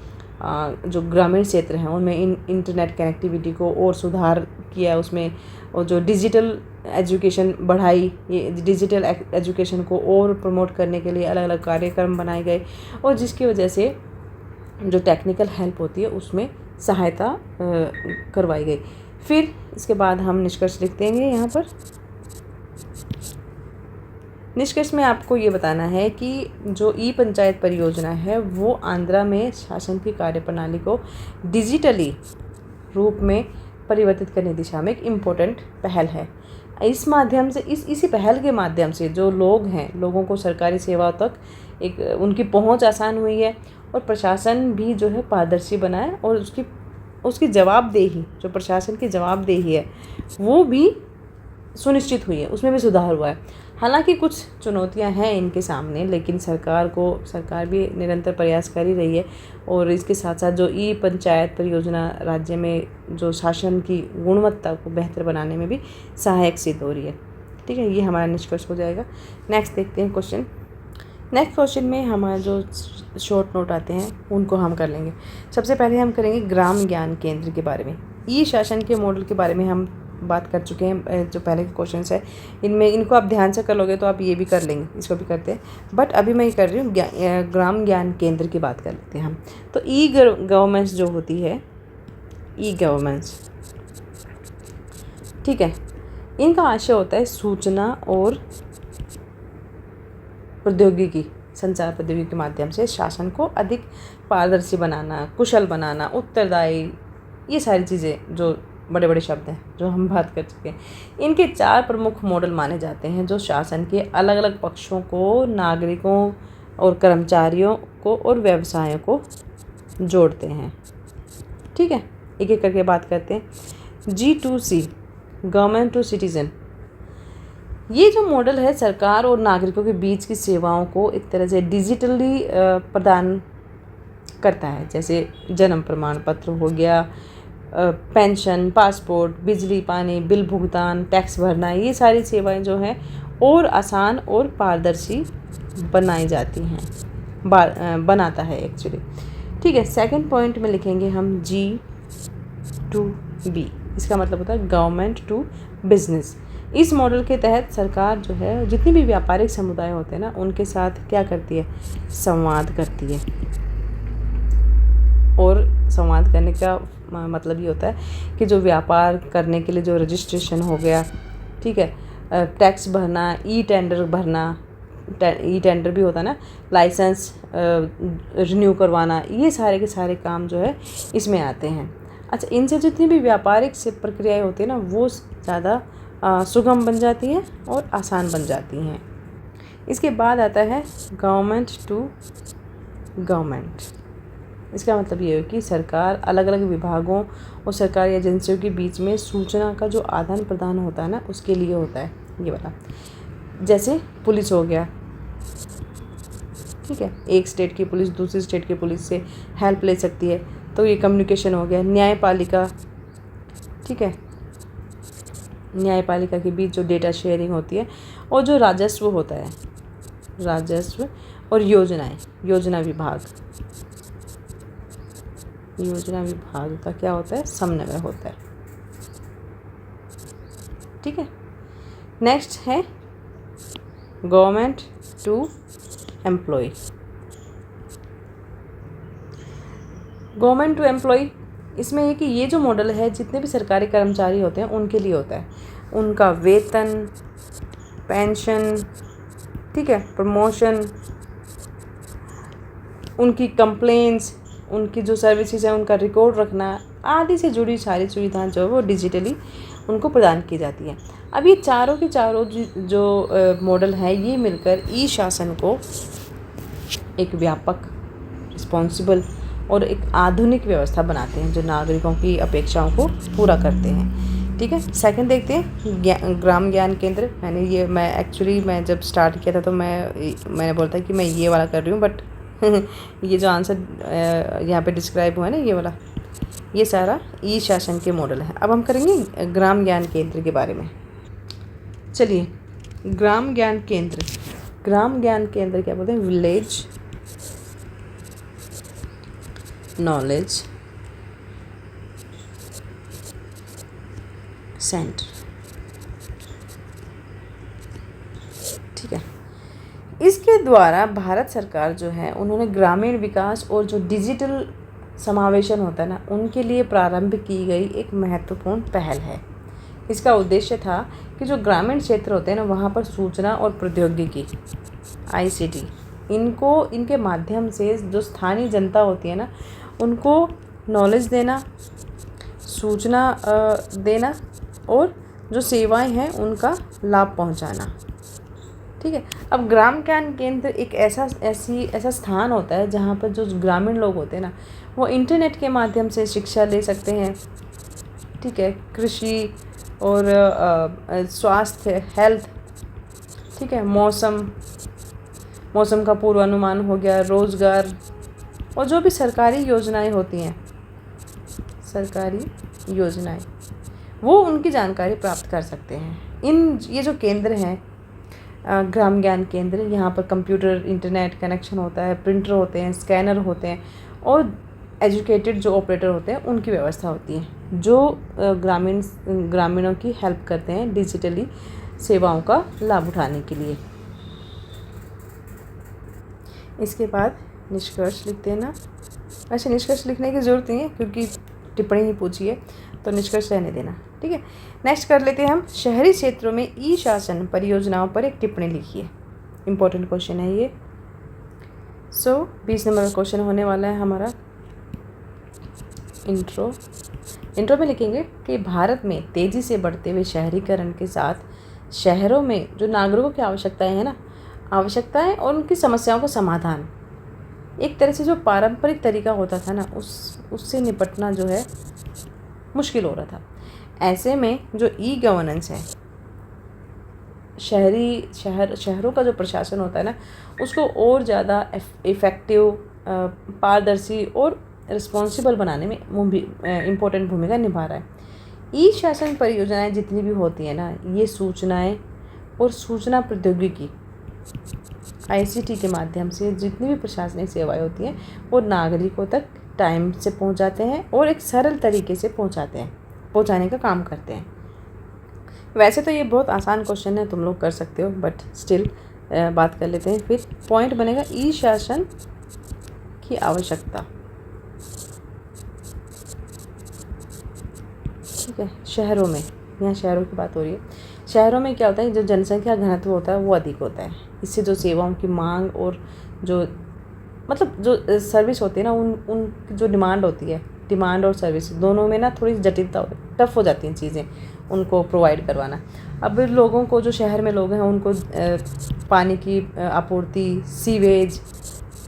S1: जो ग्रामीण क्षेत्र हैं उनमें इंटरनेट कनेक्टिविटी को और सुधार किया उसमें, और जो डिजिटल एजुकेशन बढ़ाई, ये डिजिटल एजुकेशन को और प्रमोट करने के लिए अलग अलग कार्यक्रम बनाए गए, और जिसकी वजह से जो टेक्निकल हेल्प होती है उसमें सहायता करवाई गई। फिर इसके बाद हम निष्कर्ष लिख देंगे यहाँ पर। निष्कर्ष में आपको ये बताना है कि जो ई पंचायत परियोजना है वो आंध्रा में शासन की कार्यप्रणाली को डिजिटली रूप में परिवर्तित करने की दिशा में एक इम्पोर्टेंट पहल है। इस माध्यम से इसी पहल के माध्यम से जो लोग हैं, लोगों को सरकारी सेवाओं तक एक उनकी पहुंच आसान हुई है, और प्रशासन भी जो है पारदर्शी बना है, और उसकी जवाबदेही, जो प्रशासन की जवाबदेही है वो भी सुनिश्चित हुई है, उसमें भी सुधार हुआ है। हालांकि कुछ चुनौतियां हैं इनके सामने, लेकिन सरकार भी निरंतर प्रयास कर ही रही है, और इसके साथ साथ जो ई पंचायत परियोजना राज्य में जो शासन की गुणवत्ता को बेहतर बनाने में भी सहायक सिद्ध हो रही है। ठीक है, ये हमारा निष्कर्ष हो जाएगा। नेक्स्ट देखते हैं क्वेश्चन। नेक्स्ट क्वेश्चन में हमारे जो शॉर्ट नोट आते हैं उनको हम कर लेंगे। सबसे पहले हम करेंगे ग्राम ज्ञान केंद्र के बारे में। ई शासन के मॉडल के बारे में हम बात कर चुके हैं, जो पहले के क्वेश्चन है इनको आप ध्यान से कर लोगे तो आप ये भी कर लेंगे, इसको भी करते हैं। बट अभी मैं ये कर रही हूँ ग्राम ज्ञान केंद्र की बात कर लेते हैं हम। तो ई गवर्नेंस जो होती है, ई गवर्नेंस, ठीक है, इनका आशय होता है सूचना और प्रौद्योगिकी, संचार प्रौद्योगिकी के माध्यम से शासन को अधिक पारदर्शी बनाना, कुशल बनाना, उत्तरदायी, ये सारी चीज़ें जो बड़े बड़े शब्द हैं जो हम बात कर चुके हैं। इनके 4 प्रमुख मॉडल माने जाते हैं जो शासन के अलग अलग पक्षों को, नागरिकों और कर्मचारियों को और व्यवसायों को जोड़ते हैं। ठीक है, एक एक करके बात करते हैं। G2C, गवर्नमेंट टू सिटीज़न, ये जो मॉडल है सरकार और नागरिकों के बीच की सेवाओं को एक तरह से डिजिटली प्रदान करता है, जैसे जन्म प्रमाण पत्र हो गया, पेंशन, पासपोर्ट, बिजली पानी बिल भुगतान, टैक्स भरना, ये सारी सेवाएं जो हैं और आसान और पारदर्शी बनाई जाती हैं, बनाता है एक्चुअली। ठीक है, सेकंड पॉइंट में लिखेंगे हम G2B, इसका मतलब होता है गवर्नमेंट टू बिजनेस। इस मॉडल के तहत सरकार जो है जितने भी व्यापारिक समुदाय होते हैं ना, उनके साथ क्या करती है, संवाद करती है। और संवाद करने का मतलब ये होता है कि जो व्यापार करने के लिए जो रजिस्ट्रेशन हो गया, ठीक है, टैक्स भरना, ई टेंडर भरना, ई टेंडर भी होता है ना, लाइसेंस रिन्यू करवाना, ये सारे के सारे काम जो है इसमें आते हैं। अच्छा, इनसे जितनी भी व्यापारिक से प्रक्रियाएं होती हैं ना, वो ज़्यादा सुगम बन जाती हैं और आसान बन जाती हैं। इसके बाद आता है गवर्नमेंट टू गवर्नमेंट। इसका मतलब ये है कि सरकार अलग अलग विभागों और सरकारी एजेंसियों के बीच में सूचना का जो आदान प्रदान होता है ना, उसके लिए होता है ये वाला। जैसे पुलिस हो गया, ठीक है, एक स्टेट की पुलिस दूसरी स्टेट की पुलिस से हेल्प ले सकती है, तो ये कम्युनिकेशन हो गया। न्यायपालिका, ठीक है, न्यायपालिका के बीच जो डेटा शेयरिंग होती है, और जो राजस्व होता है, राजस्व और योजना विभाग का क्या होता है, समन्वय होता है। ठीक है, नेक्स्ट है government to employ. Government to employ, इसमें है कि ये जो मॉडल है जितने भी सरकारी कर्मचारी होते हैं उनके लिए होता है। उनका वेतन, पेंशन, ठीक है, प्रमोशन, उनकी कंप्लेंट्स, उनकी जो सर्विसेज है उनका रिकॉर्ड रखना आदि से जुड़ी सारी सुविधाएं जो है वो डिजिटली उनको प्रदान की जाती हैं। अब ये चारों के चारों जो मॉडल है ये मिलकर ई शासन को एक व्यापक, रिस्पॉन्सिबल और एक आधुनिक व्यवस्था बनाते हैं जो नागरिकों की अपेक्षाओं को पूरा करते हैं। ठीक है, सेकंड देखते हैं ग्राम ज्ञान केंद्र। मैं जब स्टार्ट किया था तो मैंने बोला था कि मैं ये वाला कर रही हूँ, बट ये जो आंसर यहाँ पे डिस्क्राइब हुआ है ना, ये वाला, ये सारा ई शासन के मॉडल है। अब हम करेंगे ग्राम ज्ञान केंद्र के बारे में। चलिए, ग्राम ज्ञान केंद्र, ग्राम ज्ञान केंद्र क्या बोलते हैं? Village knowledge centre. ठीक है, इसके द्वारा भारत सरकार जो है उन्होंने ग्रामीण विकास और जो डिजिटल समावेशन होता है ना, उनके लिए प्रारंभ की गई एक महत्वपूर्ण पहल है। इसका उद्देश्य था कि जो ग्रामीण क्षेत्र होते हैं ना, वहाँ पर सूचना और प्रौद्योगिकी ICT इनके माध्यम से जो स्थानीय जनता होती है ना, उनको नॉलेज देना, सूचना देना और जो सेवाएं हैं उनका लाभ पहुंचाना। ठीक है, अब ग्राम ज्ञान केंद्र एक ऐसा स्थान होता है जहाँ पर जो ग्रामीण लोग होते हैं ना, वो इंटरनेट के माध्यम से शिक्षा ले सकते हैं। ठीक है, कृषि और स्वास्थ्य, हेल्थ, ठीक है, मौसम का पूर्वानुमान हो गया, रोजगार और जो भी सरकारी योजनाएं होती हैं, सरकारी योजनाएं, वो उनकी जानकारी प्राप्त कर सकते हैं। ये जो केंद्र हैं ग्राम ज्ञान केंद्र, यहाँ पर कंप्यूटर इंटरनेट कनेक्शन होता है, प्रिंटर होते हैं, स्कैनर होते हैं और एजुकेटेड जो ऑपरेटर होते हैं उनकी व्यवस्था होती है, जो ग्रामीणों की हेल्प करते हैं डिजिटली सेवाओं का लाभ उठाने के लिए। इसके बाद निष्कर्ष लिखते हैं ना। वैसे निष्कर्ष लिखने की ज़रूरत नहीं है क्योंकि टिप्पणी ही पूछी है, तो निष्कर्ष रहने देना। ठीक है, नेक्स्ट कर लेते हैं हम, शहरी क्षेत्रों में ई शासन परियोजनाओं पर एक टिप्पणी लिखिए। इम्पोर्टेंट क्वेश्चन है ये। 20 नंबर का क्वेश्चन होने वाला है हमारा। इंट्रो में लिखेंगे कि भारत में तेज़ी से बढ़ते हुए शहरीकरण के साथ शहरों में जो नागरिकों की आवश्यकताएं हैं ना, आवश्यकताएं और उनकी समस्याओं का समाधान, एक तरह से जो पारंपरिक तरीका होता था ना, उससे निपटना जो है मुश्किल हो रहा था। ऐसे में जो ई गवर्नेंस है, शहरों का जो प्रशासन होता है ना, उसको और ज़्यादा इफ़ेक्टिव, पारदर्शी और रिस्पॉन्सिबल बनाने में इम्पोर्टेंट भूमिका निभा रहा है। ई शासन परियोजनाएं जितनी भी होती हैं ना, ये सूचनाएं और सूचना प्रौद्योगिकी ICT के माध्यम से जितनी भी प्रशासनिक सेवाएं होती हैं वो नागरिकों तक टाइम से पहुंच जाते हैं और एक सरल तरीके से पहुंचाने का काम करते हैं। वैसे तो ये बहुत आसान क्वेश्चन है, तुम लोग कर सकते हो, बट स्टिल बात कर लेते हैं। फिर पॉइंट बनेगा ई शासन की आवश्यकता। ठीक है, शहरों में, यहाँ शहरों की बात हो रही है। शहरों में क्या होता है, जो जनसंख्या घनत्व होता है वो अधिक होता है। इससे जो सेवाओं की मांग और जो जो सर्विस होती है ना, उन जो डिमांड होती है, डिमांड और सर्विस दोनों में ना थोड़ी जटिलता टफ हो जाती हैं चीज़ें उनको प्रोवाइड करवाना। अब लोगों को, जो शहर में लोग हैं, उनको पानी की आपूर्ति, सीवेज,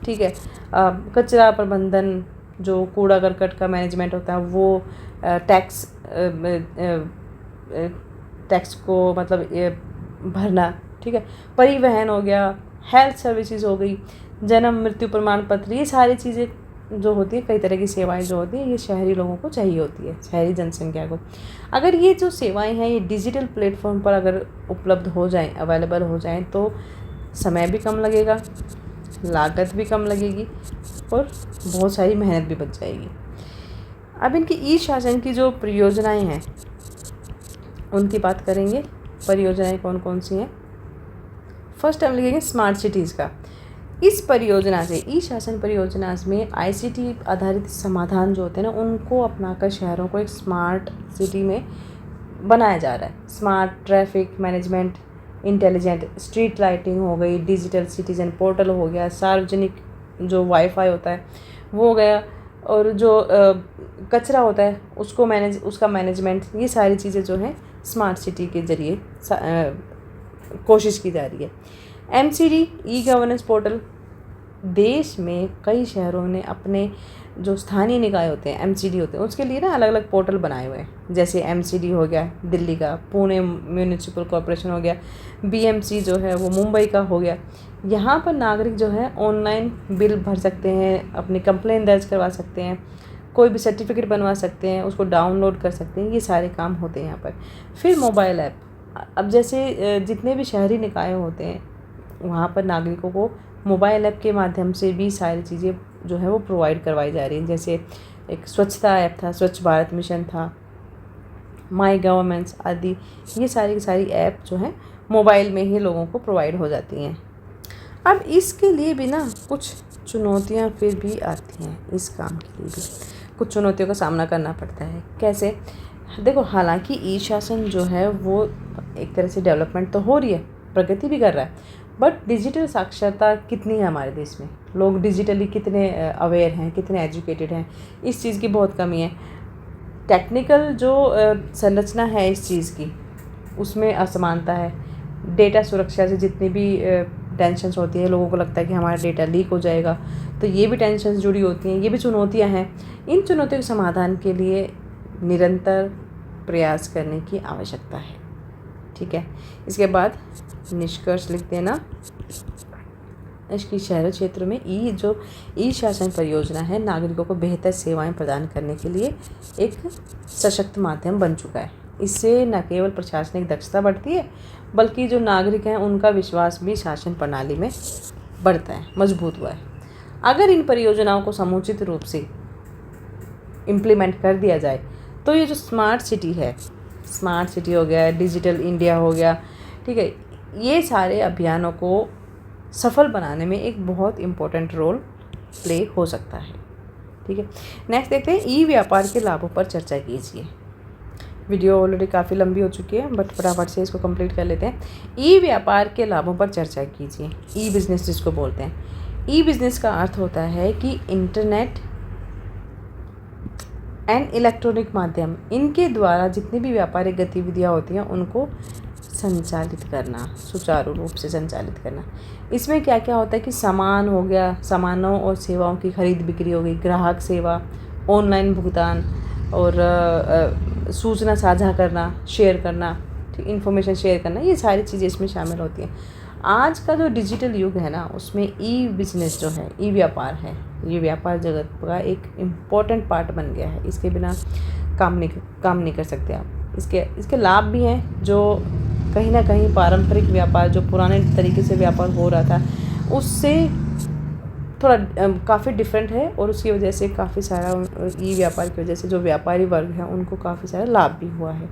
S1: ठीक है, कचरा प्रबंधन, जो कूड़ा करकट का मैनेजमेंट होता है वो, टैक्स को ये भरना, ठीक है, परिवहन हो गया, हेल्थ सर्विसेज हो गई, जन्म मृत्यु प्रमाण पत्र, ये सारी चीज़ें जो होती है, कई तरह की सेवाएं जो होती हैं, ये शहरी लोगों को चाहिए होती है, शहरी जनसंख्या को। अगर ये जो सेवाएं हैं ये डिजिटल प्लेटफॉर्म पर अगर उपलब्ध हो जाएं, अवेलेबल हो जाएं, तो समय भी कम लगेगा, लागत भी कम लगेगी और बहुत सारी मेहनत भी बच जाएगी। अब इनकी ई शासन की जो परियोजनाएं हैं उनकी बात करेंगे। परियोजनाएं कौन कौन सी हैं? फर्स्ट हम लिखेंगे स्मार्ट सिटीज़ का। इस परियोजना से, ई शासन परियोजना में ICT आधारित समाधान जो होते हैं ना, उनको अपनाकर शहरों को एक स्मार्ट सिटी में बनाया जा रहा है। Smart traffic management, intelligent street lighting हो गई, डिजिटल सिटीजन पोर्टल हो गया, सार्वजनिक जो वाईफाई होता है वो हो गया, और जो कचरा होता है उसका मैनेजमेंट, ये सारी चीज़ें जो हैं स्मार्ट सिटी के ज़रिए कोशिश की जा रही है। MCD ई गवर्नेंस पोर्टल, देश में कई शहरों ने अपने जो स्थानीय निकाय होते हैं, MCD होते हैं, उसके लिए ना अलग अलग पोर्टल बनाए हुए हैं। जैसे MCD हो गया दिल्ली का, पुणे म्यूनिसिपल कॉरपोरेशन हो गया, BMC जो है वो मुंबई का हो गया। यहाँ पर नागरिक जो है ऑनलाइन बिल भर सकते हैं, अपनी कंप्लेन दर्ज करवा सकते हैं, कोई भी सर्टिफिकेट बनवा सकते हैं, उसको डाउनलोड कर सकते हैं, ये सारे काम होते हैं यहाँ पर। फिर मोबाइल ऐप, अब जैसे जितने भी शहरी निकाय होते हैं वहाँ पर नागरिकों को मोबाइल ऐप के माध्यम से भी सारी चीज़ें जो है वो प्रोवाइड करवाई जा रही हैं। जैसे एक स्वच्छता ऐप था, स्वच्छ भारत मिशन था, माई गवर्नमेंट्स आदि, ये सारी की सारी ऐप जो हैं मोबाइल में ही लोगों को प्रोवाइड हो जाती हैं। अब इसके लिए भी ना कुछ चुनौतियाँ फिर भी आती हैं, इस काम के लिए भी कुछ चुनौतियों का सामना करना पड़ता है। कैसे? देखो, हालांकि ई शासन जो है वो एक तरह से डेवलपमेंट तो हो रही है, प्रगति भी कर रहा है, बट डिजिटल साक्षरता कितनी है हमारे देश में, लोग डिजिटली कितने अवेयर हैं, कितने एजुकेटेड हैं, इस चीज़ की बहुत कमी है। टेक्निकल जो संरचना है इस चीज़ की, उसमें असमानता है। डेटा सुरक्षा से जितनी भी टेंशन्स होती है, लोगों को लगता है कि हमारा डेटा लीक हो जाएगा, तो ये भी टेंशन्स जुड़ी होती हैं, ये भी चुनौतियां हैं। इन चुनौतियों के समाधान के लिए निरंतर प्रयास करने की आवश्यकता है। ठीक है, इसके बाद निष्कर्ष लिख देना। इसकी शहरी क्षेत्रों में ई शासन परियोजना है, नागरिकों को बेहतर सेवाएं प्रदान करने के लिए एक सशक्त माध्यम बन चुका है। इससे न केवल प्रशासनिक दक्षता बढ़ती है, बल्कि जो नागरिक हैं उनका विश्वास भी शासन प्रणाली में बढ़ता है, मजबूत हुआ है। अगर इन परियोजनाओं को समुचित रूप से इम्प्लीमेंट कर दिया जाए तो ये जो स्मार्ट सिटी है, स्मार्ट सिटी हो गया, डिजिटल इंडिया हो गया, ठीक है, ये सारे अभियानों को सफल बनाने में एक बहुत इम्पोर्टेंट रोल प्ले हो सकता है। ठीक है, नेक्स्ट देखते हैं, ई व्यापार के लाभों पर चर्चा कीजिए। वीडियो ऑलरेडी काफ़ी लंबी हो चुकी है, बट फटाफट से इसको कंप्लीट कर लेते हैं। ई व्यापार के लाभों पर चर्चा कीजिए। ई बिज़नेस जिसको बोलते हैं, ई बिज़नेस का अर्थ होता है कि इंटरनेट एंड इलेक्ट्रॉनिक माध्यम, इनके द्वारा जितनी भी व्यापारिक गतिविधियाँ होती हैं उनको संचालित करना, सुचारू रूप से संचालित करना। इसमें क्या क्या होता है कि सामान हो गया, सामानों और सेवाओं की खरीद बिक्री हो गई, ग्राहक सेवा, ऑनलाइन भुगतान और सूचना साझा करना, शेयर करना, ठीक, इन्फॉर्मेशन शेयर करना, ये सारी चीज़ें इसमें शामिल होती हैं। आज का जो डिजिटल युग है ना, उसमें ई बिज़नेस जो है, ई व्यापार है, ये व्यापार जगत का एक इम्पॉर्टेंट पार्ट बन गया है। इसके बिना काम नहीं कर सकते आप। इसके लाभ भी हैं, जो कहीं ना कहीं पारंपरिक व्यापार, जो पुराने तरीके से व्यापार हो रहा था, उससे थोड़ा काफ़ी डिफरेंट है, और उसकी वजह से काफ़ी सारा ई व्यापार की वजह से जो व्यापारी वर्ग हैं उनको काफ़ी सारा लाभ भी हुआ है।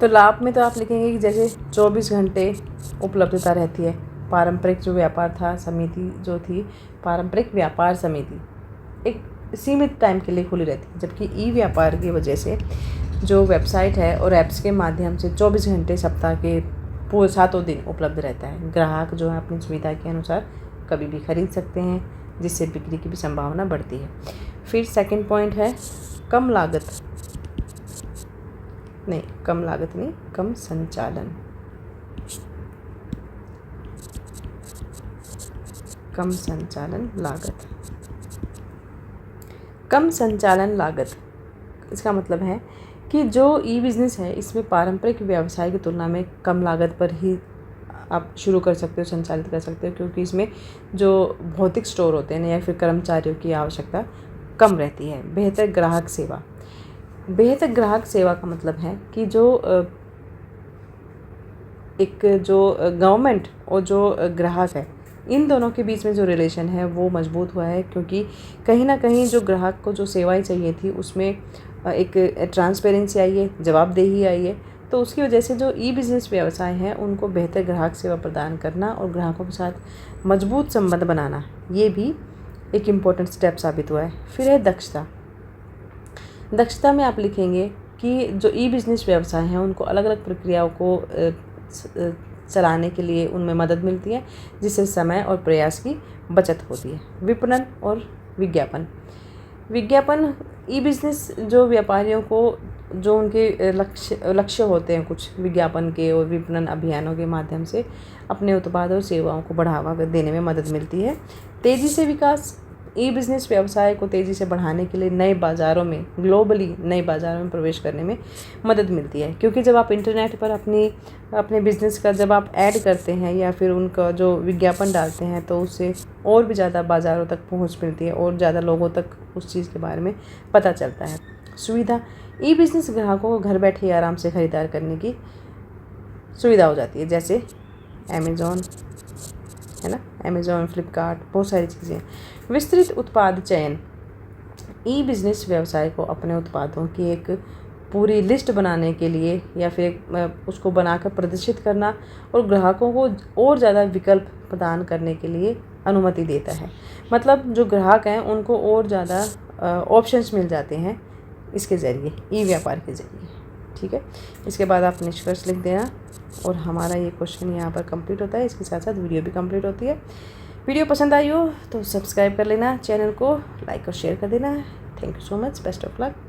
S1: तो लाभ में तो आप लिखेंगे कि जैसे 24 घंटे उपलब्धता रहती है। पारंपरिक जो व्यापार था, समिति जो थी, पारंपरिक व्यापार समिति एक सीमित टाइम के लिए खुली रहती है, जबकि ई व्यापार की वजह से जो वेबसाइट है और ऐप्स के माध्यम से 24 घंटे सप्ताह के पूरे 7 दिन उपलब्ध रहता है। ग्राहक जो है अपनी सुविधा के अनुसार कभी भी खरीद सकते हैं, जिससे बिक्री की भी संभावना बढ़ती है। फिर सेकंड पॉइंट है कम लागत नहीं, कम संचालन। कम संचालन लागत, इसका मतलब है कि जो ई बिज़नेस है इसमें पारंपरिक व्यवसाय की तुलना में कम लागत पर ही आप शुरू कर सकते हो, संचालित कर सकते हो, क्योंकि इसमें जो भौतिक स्टोर होते हैं या फिर कर्मचारियों की आवश्यकता कम रहती है। बेहतर ग्राहक सेवा का मतलब है कि जो गवर्नमेंट और जो ग्राहक है, इन दोनों के बीच में जो रिलेशन है वो मजबूत हुआ है, क्योंकि कहीं ना कहीं जो ग्राहक को जो सेवाएं चाहिए थी उसमें एक ट्रांसपेरेंसी आई है, जवाबदेही आई है। तो उसकी वजह से जो ई बिज़नेस व्यवसाय हैं उनको बेहतर ग्राहक सेवा प्रदान करना और ग्राहकों के साथ मजबूत संबंध बनाना, ये भी एक इम्पोर्टेंट स्टेप साबित हुआ है। फिर है दक्षता में आप लिखेंगे कि जो ई बिज़नेस व्यवसाय हैं उनको अलग अलग प्रक्रियाओं को चलाने के लिए उनमें मदद मिलती है, जिससे समय और प्रयास की बचत होती है। विपणन और विज्ञापन ई बिज़नेस जो व्यापारियों को जो उनके लक्ष्य होते हैं कुछ विज्ञापन के और विपणन अभियानों के माध्यम से अपने उत्पाद और सेवाओं को बढ़ावा देने में मदद मिलती है। तेज़ी से विकास ई बिज़नेस व्यवसाय को तेज़ी से बढ़ाने के लिए नए बाज़ारों में, ग्लोबली नए बाज़ारों में प्रवेश करने में मदद मिलती है, क्योंकि जब आप इंटरनेट पर अपने बिज़नेस का जब आप ऐड करते हैं या फिर उनका जो विज्ञापन डालते हैं तो उससे और भी ज़्यादा बाज़ारों तक पहुंच मिलती है और ज़्यादा लोगों तक उस चीज़ के बारे में पता चलता है। सुविधा, ई बिज़नेस ग्राहकों को घर बैठे आराम से खरीदार करने की सुविधा हो जाती है, जैसे अमेज़ॉन है ना, अमेज़ॉन, फ्लिपकार्ट, बहुत सारी चीज़ें। विस्तृत उत्पाद चयन, ई बिज़नेस व्यवसाय को अपने उत्पादों की एक पूरी लिस्ट बनाने के लिए या फिर उसको बनाकर प्रदर्शित करना और ग्राहकों को और ज़्यादा विकल्प प्रदान करने के लिए अनुमति देता है। मतलब जो ग्राहक हैं उनको और ज़्यादा ऑप्शंस मिल जाते हैं इसके ज़रिए, ई व्यापार के ज़रिए। ठीक है, इसके बाद आप निष्कर्ष लिख देना और हमारा ये क्वेश्चन यहाँ पर कंप्लीट होता है। इसके साथ साथ वीडियो भी कंप्लीट होती है। वीडियो पसंद आई हो तो सब्सक्राइब कर लेना, चैनल को लाइक और शेयर कर देना। Thank you so much, best of luck.